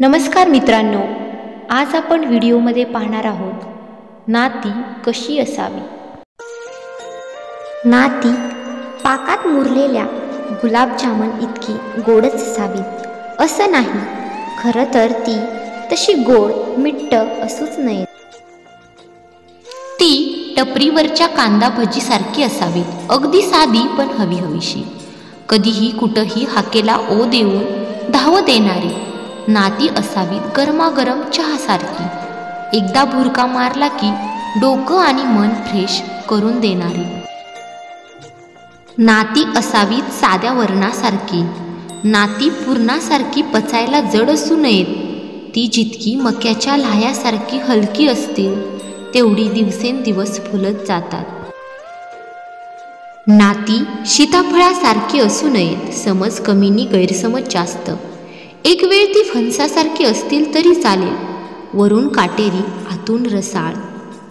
नमस्कार मित्रांनो, आज आपण व्हिडिओमध्ये पाहणार आहोत नाती कशी असावी। नाती पाकात मुरलेल्या गुलाबजामुन इतकी गोडच असावी असं नाही, खरं तर ती तशी गोड मिट्ट असूच नये। ती टपरीवरच्या कांदा भजी सारखी असावी, अगदी साधी पण हवीहवीशी, कधीही कुठंही हाकेला ओ देऊन धावत येणारी। नाती असावीत गरमागरम चहासारखी, एकदा भुरका मारला की डोकं आणि मन फ्रेश करून देणारी। नाती असावीत साध्या वर्णासारखी, नाती पुरणासारखी पचायला जड असू नयेत। ती जितकी मक्याच्या लाह्यासारखी हलकी असतील तेवढी दिवसेंदिवस फुलत जातात। नाती सीताफळासारखी असू नयेत, समज कमीनी गैरसमज जास्त। एक वेळ ती फणसासारखी असतील तरी चालेल, वरून काटेरी आतून रसाळ।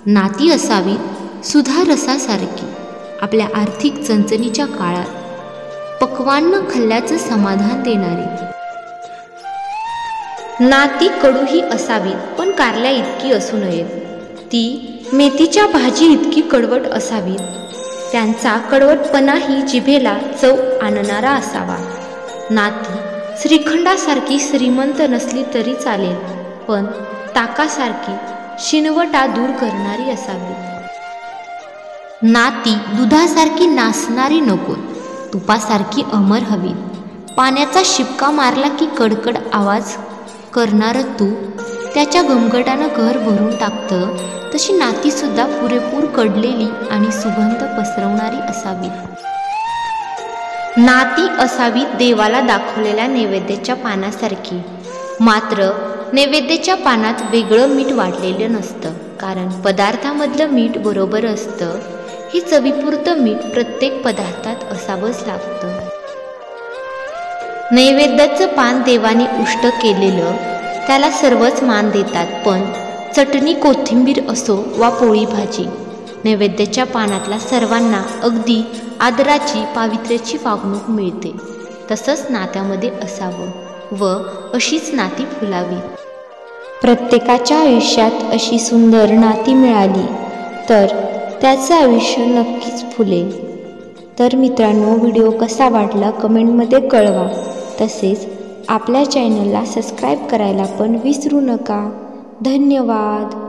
नाती असावीत सुधा रसासारखी, आपल्या आर्थिक चणचणीच्या काळात पक्वान्न खाल्ल्याचं समाधान देणारी। नाती कडूही असावीत पण कारल्या इतकी असू नयेत। ती मेथीच्या भाजी इतकी कडवट असावीत, त्यांचा कडवटपणाही जिभेला चव आणणारा असावा। नाती श्रीखंडासारखी श्रीमंत नसली तरी चालेल, पण ताकासारखी शिनवटा दूर करणारी असावी। नाती दुधासारखी नासणारी नकोत, तुपासारखी अमर हवीत। पाण्याचा शिपका मारला की कडकड आवाज करणारं तूप त्याच्या घमघटानं घर भरून टाकतं, तशी नातीसुद्धा पुरेपूर कडलेली आणि सुगंध पसरवणारी असावी। नाती असावीत देवाला दाखवलेल्या नैवेद्याच्या पानासारखी, मात्र नैवेद्याच्या पानात वेगळं मीठ वाढलेलं नसतं, कारण पदार्थामधलं मीठ बरोबर असतं। हे चवीपुरतं मीठ प्रत्येक पदार्थात असावंच लागतं। नैवेद्याचं पान देवाने उष्ट केलेलं त्याला सर्वच मान देतात, पण चटणी कोथिंबीर असो वा पोळी भाजी, नैवेद्याच्या पानातल्या सर्वांना अगदी आदराची पावित्र्याची वागणूक मिळते। तसंच नात्यामध्ये असावं व अशीच नाती फुलावी। प्रत्येकाच्या आयुष्यात अशी सुंदर नाती मिळाली तर त्याचं आयुष्य नक्कीच फुलेल। तर मित्रांनो, व्हिडिओ कसा वाटला कमेंटमध्ये कळवा। तसेच आपल्या चॅनलला सबस्क्राईब करायला पण विसरू नका। धन्यवाद।